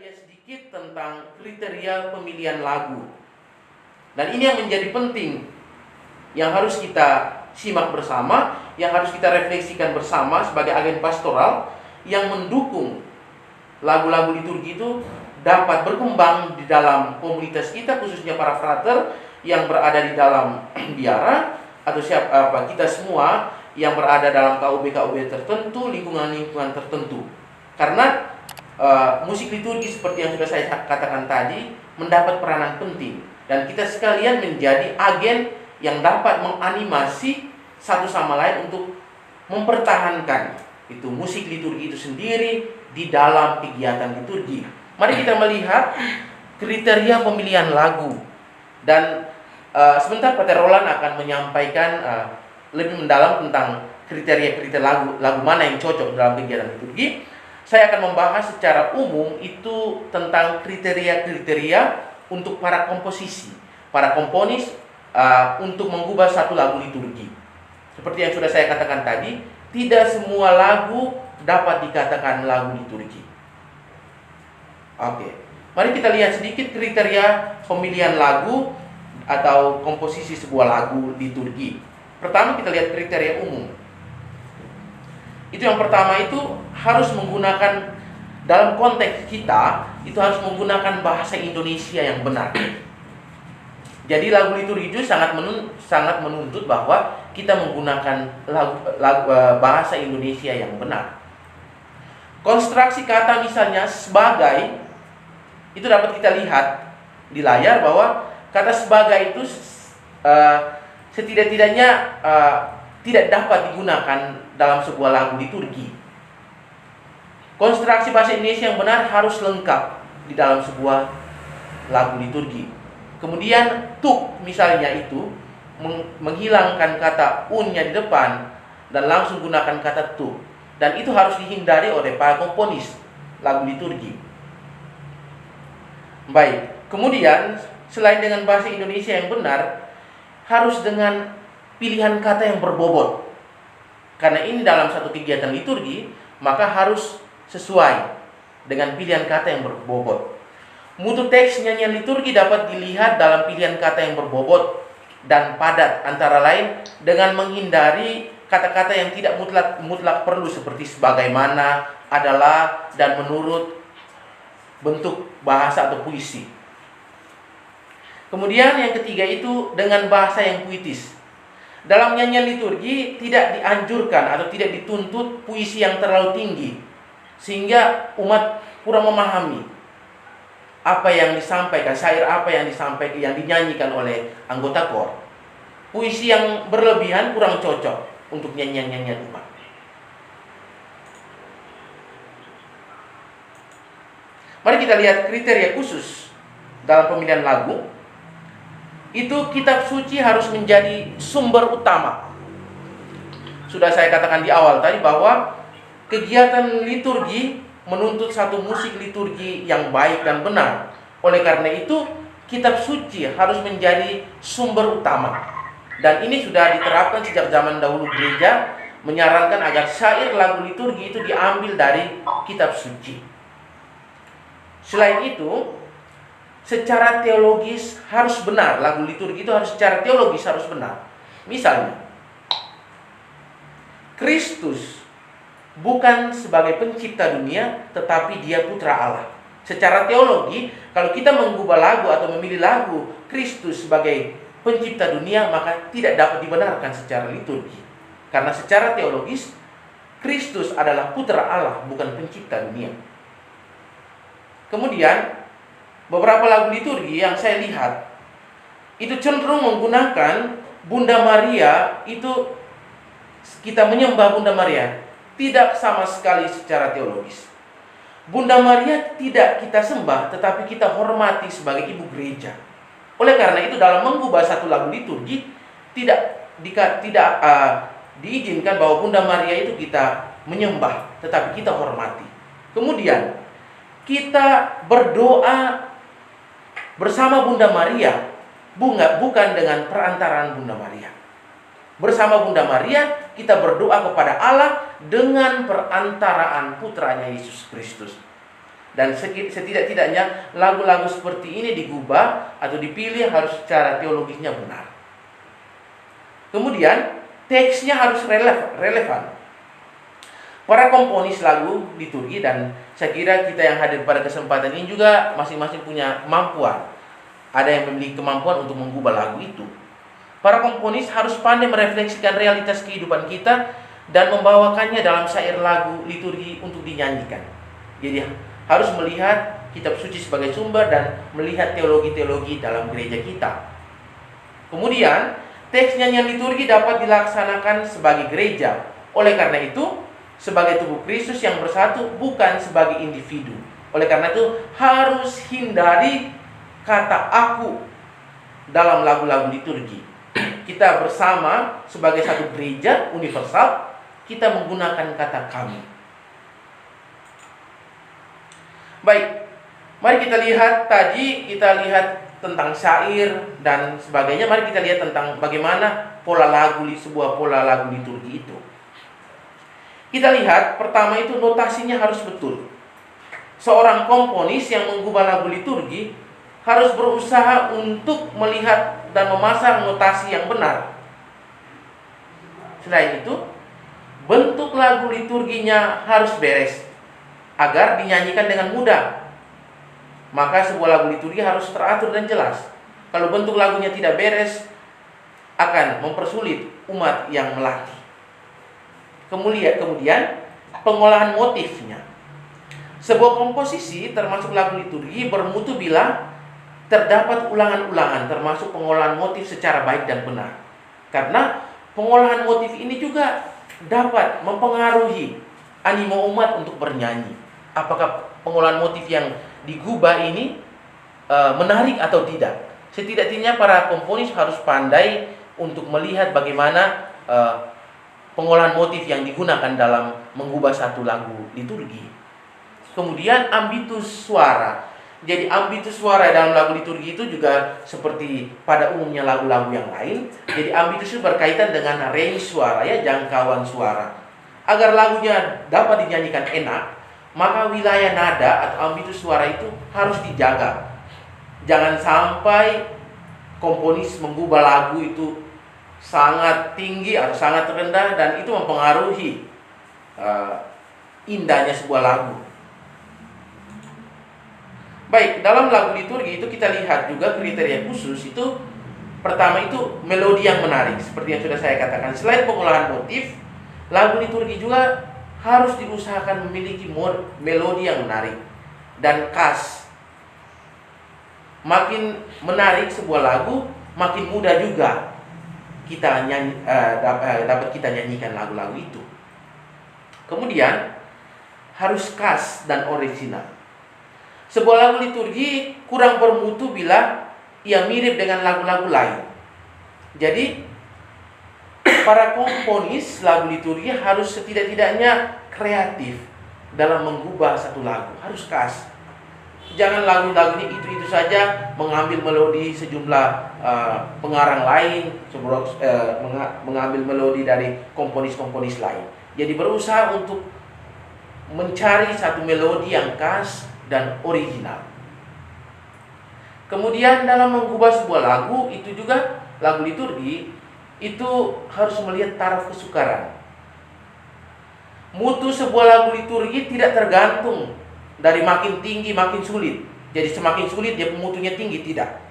lihat sedikit tentang kriteria pemilihan lagu. Dan ini yang menjadi penting, yang harus kita simak bersama, yang harus kita refleksikan bersama sebagai agen pastoral yang mendukung lagu-lagu liturgi itu dapat berkembang di dalam komunitas kita, khususnya para frater yang berada di dalam biara, atau kita semua yang berada dalam KUB tertentu, lingkungan-lingkungan tertentu. Karena musik liturgi seperti yang sudah saya katakan tadi mendapat peranan penting, dan kita sekalian menjadi agen yang dapat menganimasi satu sama lain untuk mempertahankan itu musik liturgi itu sendiri di dalam kegiatan liturgi. Mari kita melihat kriteria pemilihan lagu, dan sebentar Pater Roland akan menyampaikan lebih mendalam tentang kriteria-kriteria lagu mana yang cocok dalam kegiatan liturgi. Saya akan membahas secara umum itu tentang kriteria-kriteria untuk para komposisi, para komponis untuk mengubah satu lagu liturgi. Seperti yang sudah saya katakan tadi, tidak semua lagu dapat dikatakan lagu liturgi. Oke, mari kita lihat sedikit kriteria pemilihan lagu atau komposisi sebuah lagu liturgi. Pertama, kita lihat kriteria umum. Itu yang pertama itu harus menggunakan, dalam konteks kita itu harus menggunakan bahasa Indonesia yang benar. Jadi lagu liturgi itu sangat menuntut bahwa kita menggunakan bahasa Indonesia yang benar. Konstruksi kata misalnya sebagai, itu dapat kita lihat di layar bahwa kata sebagai itu setidak-tidaknya tidak dapat digunakan dalam sebuah lagu liturgi. Konstruksi bahasa Indonesia yang benar harus lengkap di dalam sebuah lagu liturgi. Kemudian tuk misalnya itu menghilangkan kata unnya di depan dan langsung gunakan kata tuk. Dan itu harus dihindari oleh para komponis lagu liturgi. Baik, kemudian selain dengan bahasa Indonesia yang benar, harus dengan pilihan kata yang berbobot. Karena ini dalam satu kegiatan liturgi, maka harus sesuai dengan pilihan kata yang berbobot. Mutu teks nyanyian liturgi dapat dilihat dalam pilihan kata yang berbobot dan padat, antara lain dengan menghindari kata-kata yang tidak mutlak perlu seperti sebagaimana, adalah, dan menurut bentuk bahasa atau puisi. Kemudian yang ketiga itu dengan bahasa yang puitis. Dalam nyanyian liturgi tidak dianjurkan atau tidak dituntut puisi yang terlalu tinggi, sehingga umat kurang memahami apa yang disampaikan, syair apa yang disampaikan, yang dinyanyikan oleh anggota kor. Puisi yang berlebihan kurang cocok untuk nyanyian-nyanyian umat. Mari kita lihat kriteria khusus dalam pemilihan lagu. Itu kitab suci harus menjadi sumber utama. Sudah saya katakan di awal tadi bahwa kegiatan liturgi menuntut satu musik liturgi yang baik dan benar. Oleh karena itu, kitab suci harus menjadi sumber utama. Dan ini sudah diterapkan sejak zaman dahulu. Gereja menyarankan agar syair lagu liturgi itu diambil dari kitab suci. Selain itu, secara teologis harus benar. Lagu liturgi itu harus secara teologis harus benar. Misalnya, Kristus bukan sebagai pencipta dunia, tetapi dia putra Allah. Secara teologi, kalau kita mengubah lagu atau memilih lagu Kristus sebagai pencipta dunia, maka tidak dapat dibenarkan secara liturgi. Karena secara teologis, Kristus adalah putra Allah, bukan pencipta dunia. Kemudian beberapa lagu liturgi yang saya lihat itu cenderung menggunakan Bunda Maria, itu kita menyembah Bunda Maria tidak sama sekali secara teologis. Bunda Maria tidak kita sembah, tetapi kita hormati sebagai ibu gereja. Oleh karena itu dalam mengubah satu lagu liturgi tidak diizinkan bahwa Bunda Maria itu kita menyembah, tetapi kita hormati. Kemudian kita berdoa bersama Bunda Maria, bukan dengan perantaraan Bunda Maria. Bersama Bunda Maria, kita berdoa kepada Allah dengan perantaraan putranya Yesus Kristus. Dan setidak-tidaknya lagu-lagu seperti ini digubah atau dipilih harus secara teologisnya benar. Kemudian teksnya harus relevan. Para komponis lagu liturgi, dan saya kira kita yang hadir pada kesempatan ini juga masing-masing punya kemampuan. Ada yang memiliki kemampuan untuk mengubah lagu itu. Para komponis harus pandai merefleksikan realitas kehidupan kita dan membawakannya dalam syair lagu liturgi untuk dinyanyikan. Jadi harus melihat kitab suci sebagai sumber dan melihat teologi-teologi dalam gereja kita. Kemudian teks nyanyian liturgi dapat dilaksanakan sebagai gereja. Oleh karena itu, sebagai tubuh Kristus yang bersatu, bukan sebagai individu. Oleh karena itu harus hindari kata aku dalam lagu-lagu liturgi. Kita bersama sebagai satu gereja universal, kita menggunakan kata kami. Baik, mari kita lihat tentang syair dan sebagainya. Mari kita lihat tentang bagaimana sebuah pola lagu liturgi itu. Kita lihat pertama itu notasinya harus betul. Seorang komponis yang mengubah lagu liturgi harus berusaha untuk melihat dan memasang notasi yang benar. Selain itu, bentuk lagu liturginya harus beres agar dinyanyikan dengan mudah. Maka sebuah lagu liturgi harus teratur dan jelas. Kalau bentuk lagunya tidak beres, akan mempersulit umat yang melatih. Kemudian pengolahan motifnya. Sebuah komposisi termasuk lagu liturgi bermutu bila terdapat ulangan-ulangan, termasuk pengolahan motif secara baik dan benar. Karena pengolahan motif ini juga dapat mempengaruhi animo umat untuk bernyanyi. Apakah pengolahan motif yang digubah ini menarik atau tidak? Setidaknya para komponis harus pandai untuk melihat bagaimana pengolahan motif yang digunakan dalam mengubah satu lagu liturgi. Kemudian ambitus suara. Jadi ambitus suara dalam lagu liturgi itu juga seperti pada umumnya lagu-lagu yang lain. Jadi ambitus itu berkaitan dengan range suara, ya, jangkauan suara. Agar lagunya dapat dinyanyikan enak, maka wilayah nada atau ambitus suara itu harus dijaga. Jangan sampai komponis mengubah lagu itu sangat tinggi atau sangat rendah dan itu mempengaruhi indahnya sebuah lagu. Baik, dalam lagu liturgi itu kita lihat juga kriteria khusus itu. Pertama itu melodi yang menarik, seperti yang sudah saya katakan. Selain pengolahan motif, lagu liturgi juga harus diusahakan memiliki melodi yang menarik dan khas. Makin menarik sebuah lagu, makin mudah juga kita dapat kita nyanyikan lagu-lagu itu. Kemudian harus khas dan original. Sebuah lagu liturgi kurang bermutu bila ia mirip dengan lagu-lagu lain. Jadi para komponis lagu liturgi harus setidak-tidaknya kreatif dalam mengubah satu lagu, harus khas. Jangan lagu-lagunya itu saja, mengambil melodi sejumlah pengarang lain, mengambil melodi dari komponis-komponis lain. Jadi berusaha untuk mencari satu melodi yang khas dan original. Kemudian dalam mengubah sebuah lagu itu juga, lagu liturgi itu harus melihat taraf kesukaran. Mutu sebuah lagu liturgi tidak tergantung dari makin tinggi makin sulit. Jadi semakin sulit dia mutunya tinggi, tidak.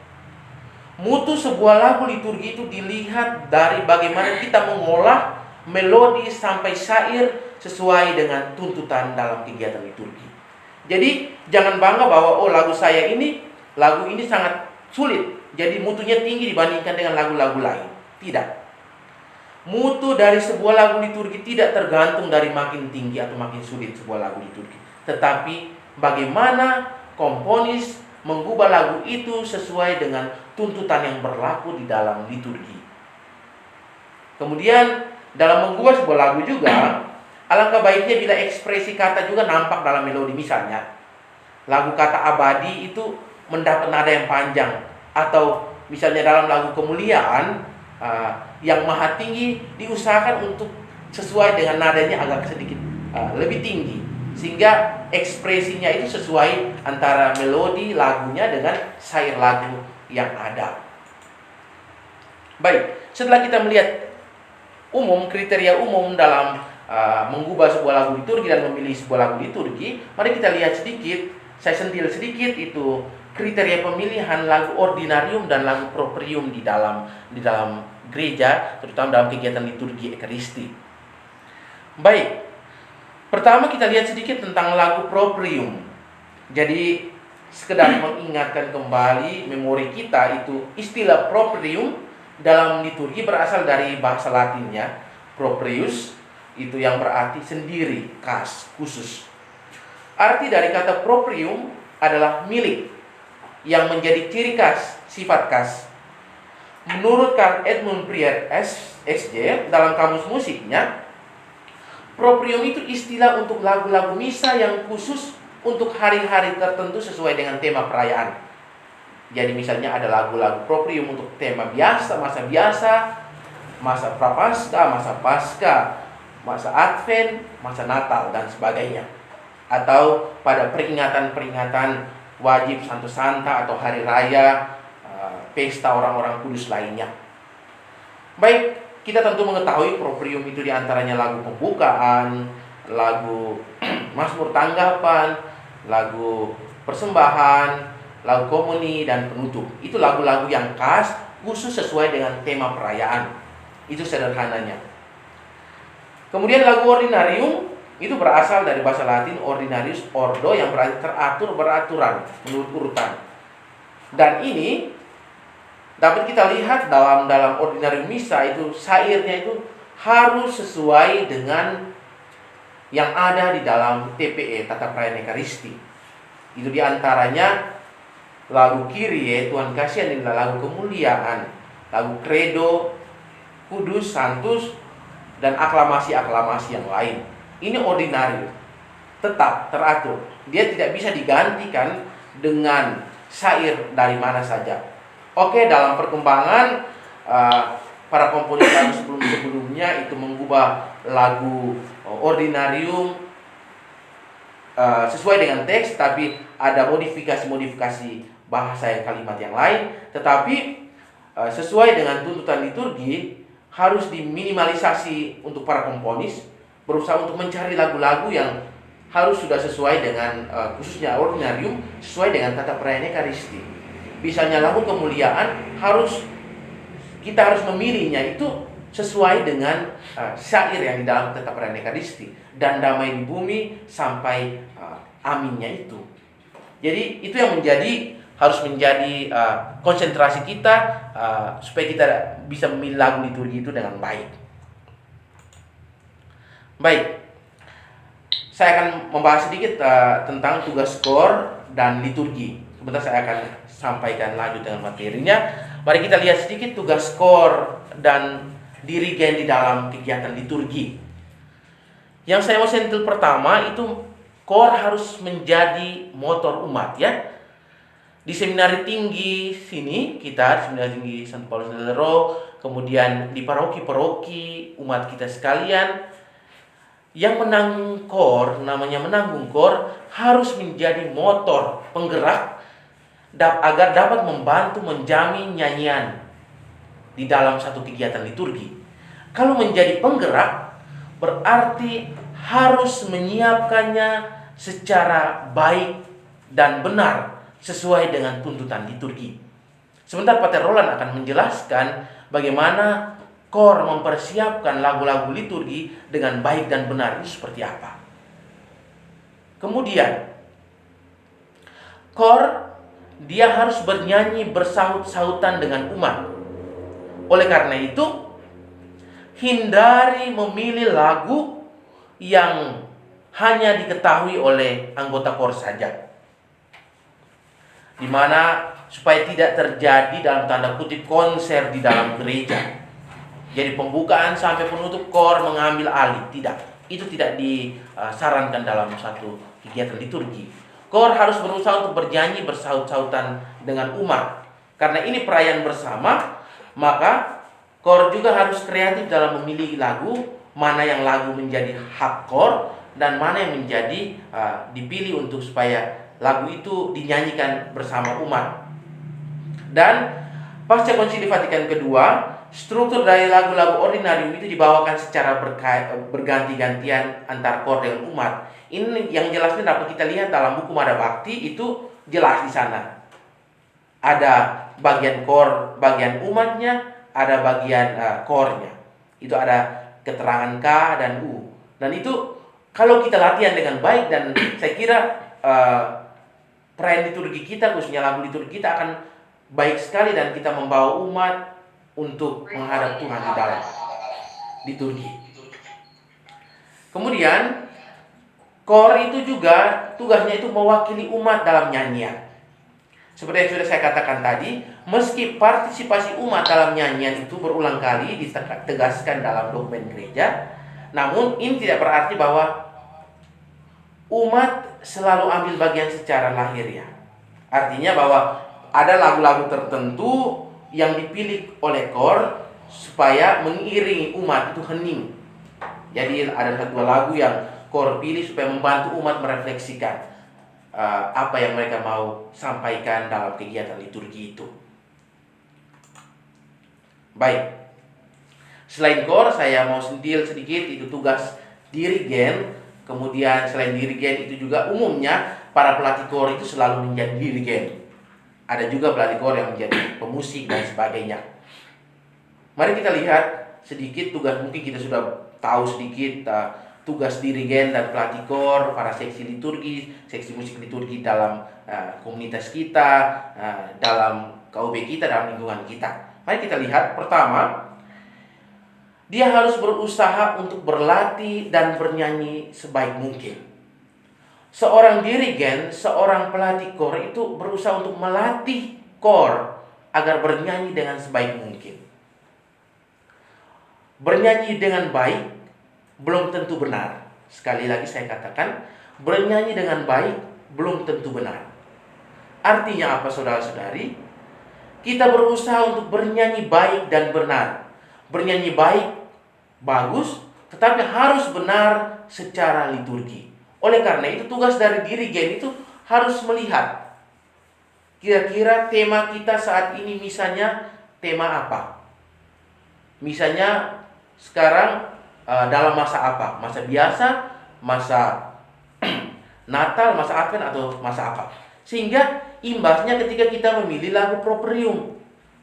Mutu sebuah lagu liturgi itu dilihat dari bagaimana kita mengolah melodi sampai syair sesuai dengan tuntutan dalam kegiatan liturgi. Jadi jangan bangga bahwa lagu ini sangat sulit, jadi mutunya tinggi dibandingkan dengan lagu-lagu lain. Tidak. Mutu dari sebuah lagu liturgi tidak tergantung dari makin tinggi atau makin sulit sebuah lagu liturgi, tetapi bagaimana komponis mengubah lagu itu sesuai dengan tuntutan yang berlaku di dalam liturgi. Kemudian dalam mengubah sebuah lagu juga, alangkah baiknya bila ekspresi kata juga nampak dalam melodi. Misalnya, lagu kata abadi itu mendapat nada yang panjang. Atau misalnya dalam lagu kemuliaan, yang maha tinggi diusahakan untuk sesuai dengan nadanya agak sedikit lebih tinggi. sehingga ekspresinya itu sesuai antara melodi lagunya dengan syair lagu yang ada. Baik, setelah kita melihat kriteria umum dalam mengubah sebuah lagu liturgi dan memilih sebuah lagu liturgi, mari kita lihat sedikit, saya sentil sedikit itu kriteria pemilihan lagu ordinarium dan lagu proprium di dalam gereja, terutama dalam kegiatan liturgi Ekaristi. Baik, pertama kita lihat sedikit tentang lagu proprium. Jadi sekedar mengingatkan kembali memori kita, itu istilah proprium dalam liturgi berasal dari bahasa Latinnya proprius, itu yang berarti sendiri, khas, khusus. Arti dari kata proprium adalah milik, yang menjadi ciri khas, sifat khas. Menurut Karl Edmund Prier SJ dalam kamus musiknya, proprium itu istilah untuk lagu-lagu misa yang khusus untuk hari-hari tertentu sesuai dengan tema perayaan. Jadi misalnya ada lagu-lagu proprium untuk tema biasa, masa prapaskah, masa pasca, masa Advent, masa Natal, dan sebagainya. Atau pada peringatan-peringatan wajib Santo Santa atau hari raya, pesta orang-orang kudus lainnya. Baik, kita tentu mengetahui proprium itu diantaranya lagu pembukaan, lagu Mazmur tanggapan, lagu persembahan, lagu komuni, dan penutup. Itu lagu-lagu yang khas, khusus sesuai dengan tema perayaan. Itu sederhananya. Kemudian lagu ordinarium itu berasal dari bahasa Latin ordinarius, ordo, yang berarti teratur, beraturan, menurut urutan. Dan ini dapat kita lihat dalam ordinarium misa itu, syairnya itu harus sesuai dengan yang ada di dalam TPE, tata perayaan Ekaristi. Itu diantaranya lagu Kyrie, Tuhan kasihan, lagu kemuliaan, lagu Credo, Kudus, Santus, dan aklamasi-aklamasi yang lain. Ini ordinarium, tetap teratur. Dia tidak bisa digantikan dengan syair dari mana saja. Oke, dalam perkembangan para komponis lagu sebelumnya itu mengubah lagu ordinarium sesuai dengan teks, tapi ada modifikasi bahasa yang kalimat yang lain. Tetapi sesuai dengan tuntutan liturgi harus diminimalisasi untuk para komponis, berusaha untuk mencari lagu-lagu yang harus sudah sesuai dengan khususnya ordinarium, sesuai dengan tata perayaan Ekaristi. Misalnya lagu kemuliaan kita harus memilihnya itu sesuai dengan syair yang di dalam tata perayaan Ekaristi, dan damai di bumi sampai aminnya itu. Jadi itu yang harus menjadi konsentrasi kita supaya kita bisa memilih lagu liturgi itu dengan baik. Baik, saya akan membahas sedikit tentang tugas KOR dan liturgi. Sebentar saya akan sampaikan lanjut dengan materinya. Mari kita lihat sedikit tugas KOR dan dirigen di dalam kegiatan liturgi. Yang saya mau sentil pertama itu, KOR harus menjadi motor umat, ya. Di seminari tinggi sini, seminari tinggi Santo Paulus del Ro, kemudian di paroki-paroki umat kita sekalian, yang menanggung KOR, namanya menanggung KOR, harus menjadi motor penggerak agar dapat membantu menjamin nyanyian di dalam satu kegiatan liturgi. Kalau menjadi penggerak, berarti harus menyiapkannya secara baik dan benar sesuai dengan tuntutan liturgi. Sebentar Pater Roland akan menjelaskan bagaimana KOR mempersiapkan lagu-lagu liturgi dengan baik dan benar itu seperti apa. Kemudian KOR dia harus bernyanyi bersaut-sautan dengan umat. Oleh karena itu, hindari memilih lagu yang hanya diketahui oleh anggota KOR saja, di mana supaya tidak terjadi dalam tanda kutip konser di dalam gereja. Jadi pembukaan sampai penutup KOR mengambil alih, tidak. Itu tidak disarankan dalam satu kegiatan liturgi. KOR harus berusaha untuk bernyanyi bersaut-sautan dengan umat. Karena ini perayaan bersama, maka KOR juga harus kreatif dalam memilih lagu, mana yang lagu menjadi hak KOR dan mana yang menjadi dipilih untuk supaya lagu itu dinyanyikan bersama umat. Dan pasca Konsili Vatikan kedua, struktur dari lagu-lagu ordinarium itu dibawakan secara berganti-gantian antar kor dengan umat. Ini yang jelasnya dapat kita lihat dalam buku Mada Bakti, itu jelas di sana. Ada bagian kor, bagian umatnya, ada bagian kornya. Itu ada keterangan K dan U. Dan itu kalau kita latihan dengan baik, dan saya kira perayaan liturgi kita, khususnya lagu liturgi kita akan baik sekali, dan kita membawa umat untuk menghadap Tuhan di dalam liturgi. Kemudian kor itu juga tugasnya itu mewakili umat dalam nyanyian. Seperti yang sudah saya katakan tadi, meski partisipasi umat dalam nyanyian itu berulang kali ditegaskan dalam dokumen gereja, namun ini tidak berarti bahwa umat selalu ambil bagian secara lahiriah. Artinya bahwa ada lagu-lagu tertentu yang dipilih oleh kor supaya mengiringi umat itu hening. Jadi ada satu lagu yang kor pilih supaya membantu umat merefleksikan apa yang mereka mau sampaikan dalam kegiatan liturgi itu. Baik, selain kor, saya mau sentil sedikit itu tugas dirigen. Kemudian selain dirigen itu juga umumnya para pelatih kor itu selalu menjadi dirigen. Ada juga pelatih kor yang menjadi pemusik dan sebagainya. Mari kita lihat sedikit tugas, mungkin kita sudah tahu sedikit tugas dirigen dan pelatih kor, para seksi liturgi, seksi musik liturgi dalam komunitas kita, dalam KUB kita, dalam lingkungan kita. Mari kita lihat, pertama, dia harus berusaha untuk berlatih dan bernyanyi sebaik mungkin. Seorang dirigen, seorang pelatih kor itu berusaha untuk melatih kor agar bernyanyi dengan sebaik mungkin. Bernyanyi dengan baik belum tentu benar. Sekali lagi saya katakan, bernyanyi dengan baik belum tentu benar. Artinya apa, saudara-saudari? Kita berusaha untuk bernyanyi baik dan benar. Bernyanyi baik, bagus, tetapi harus benar secara liturgi. Oleh karena itu tugas dari dirigen itu harus melihat kira-kira tema kita saat ini, misalnya tema apa. Misalnya sekarang dalam masa apa? Masa biasa, masa Natal, masa Advent, atau masa apa? Sehingga imbasnya ketika kita memilih lagu properium,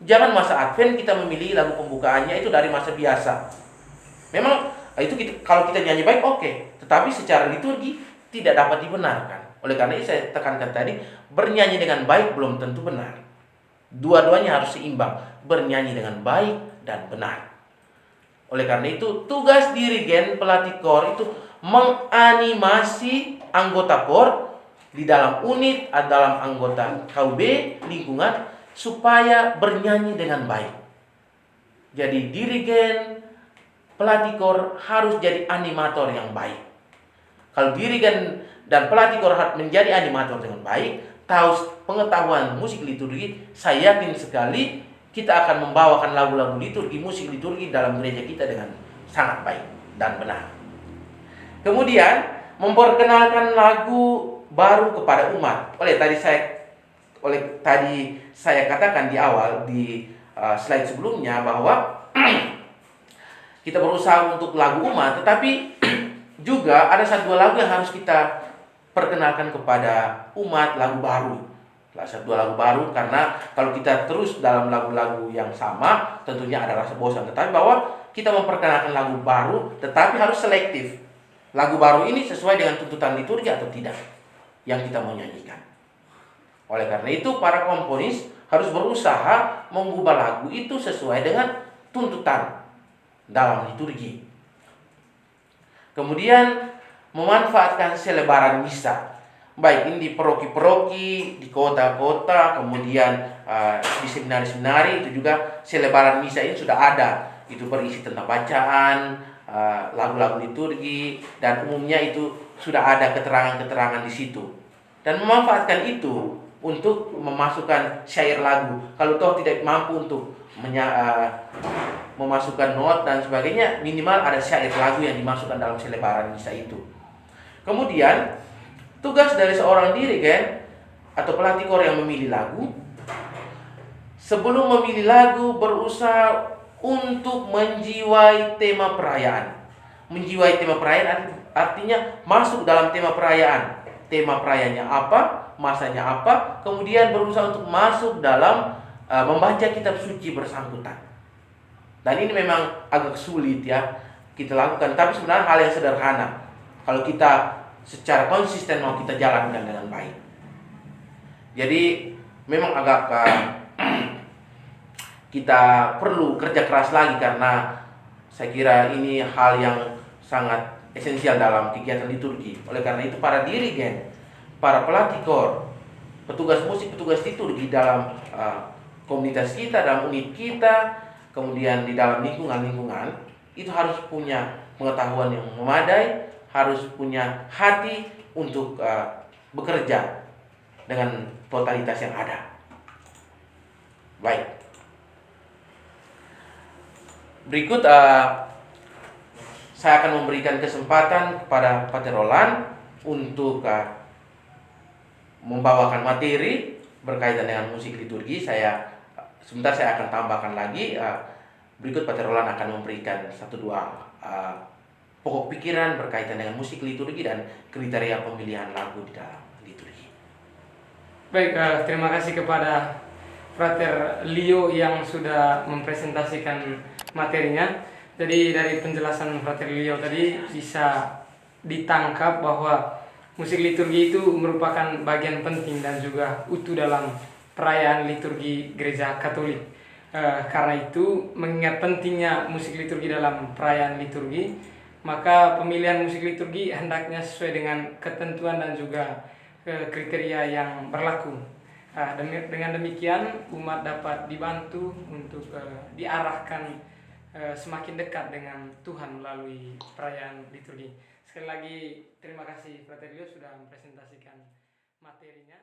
jangan masa Advent kita memilih lagu pembukaannya itu dari masa biasa. Memang itu kalau kita nyanyi baik oke, tetapi secara liturgi tidak dapat dibenarkan. Oleh karena itu saya tekankan tadi, bernyanyi dengan baik belum tentu benar. Dua-duanya harus seimbang, bernyanyi dengan baik dan benar. Oleh karena itu tugas dirigen pelatih kor itu menganimasi anggota kor di dalam unit atau dalam anggota KUB lingkungan supaya bernyanyi dengan baik. Jadi dirigen pelatih kor harus jadi animator yang baik. Kalau dirigen dan pelatih kor menjadi animator dengan baik, tahu pengetahuan musik liturgi, saya yakin sekali kita akan membawakan lagu-lagu liturgi, musik liturgi dalam gereja kita dengan sangat baik dan benar. Kemudian memperkenalkan lagu baru kepada umat. Tadi saya katakan di awal di slide sebelumnya bahwa kita berusaha untuk lagu umat, tetapi juga ada satu lagu yang harus kita perkenalkan kepada umat, lagu baru. Satu lagu baru, karena kalau kita terus dalam lagu-lagu yang sama tentunya ada rasa bosan. Tetapi bahwa kita memperkenalkan lagu baru, tetapi harus selektif. Lagu baru ini sesuai dengan tuntutan liturgi atau tidak yang kita mau nyanyikan. Oleh karena itu para komponis harus berusaha mengubah lagu itu sesuai dengan tuntutan dalam liturgi. Kemudian memanfaatkan selebaran misa, baik ini di paroki-paroki, di kota-kota, kemudian di seminari-seminari itu juga selebaran misa ini sudah ada. Itu berisi tentang bacaan, lagu-lagu liturgi, dan umumnya itu sudah ada keterangan-keterangan di situ. Dan memanfaatkan itu untuk memasukkan syair lagu. Kalau toh tidak mampu untuk memasukkan not dan sebagainya, minimal ada syair lagu yang dimasukkan dalam selebaran misa itu. Kemudian tugas dari seorang dirigen atau pelatih kor yang memilih lagu, sebelum memilih lagu berusaha untuk menjiwai tema perayaan. Menjiwai tema perayaan artinya masuk dalam tema perayaan. Tema perayaannya apa, masanya apa, kemudian berusaha untuk masuk dalam membaca kitab suci bersangkutan. Dan ini memang agak sulit ya kita lakukan, tapi sebenarnya hal yang sederhana kalau kita secara konsisten mau kita jalankan dengan baik. Jadi memang agak kita perlu kerja keras lagi, karena saya kira ini hal yang sangat esensial dalam kegiatan liturgi. Oleh karena itu para dirigen, para pelatih kor, petugas musik, petugas liturgi dalam komunitas kita, dalam unit kita, kemudian di dalam lingkungan itu harus punya pengetahuan yang memadai, harus punya hati untuk bekerja dengan totalitas yang ada. Baik. Berikut saya akan memberikan kesempatan kepada Pater Roland untuk membawakan materi berkaitan dengan musik liturgi. Sebentar saya akan tambahkan lagi. Berikut Pater Roland akan memberikan 1-2 pokok pikiran berkaitan dengan musik liturgi dan kriteria pemilihan lagu di dalam liturgi. Baik, terima kasih kepada Frater Leo yang sudah mempresentasikan materinya. Jadi dari penjelasan Frater Leo tadi bisa ditangkap bahwa musik liturgi itu merupakan bagian penting dan juga utuh dalam perayaan liturgi Gereja Katolik. Karena itu, mengingat pentingnya musik liturgi dalam perayaan liturgi, maka pemilihan musik liturgi hendaknya sesuai dengan ketentuan dan juga kriteria yang berlaku. Dengan demikian, umat dapat dibantu untuk diarahkan semakin dekat dengan Tuhan melalui perayaan liturgi. Sekali lagi, terima kasih Frater Leo sudah mempresentasikan materinya.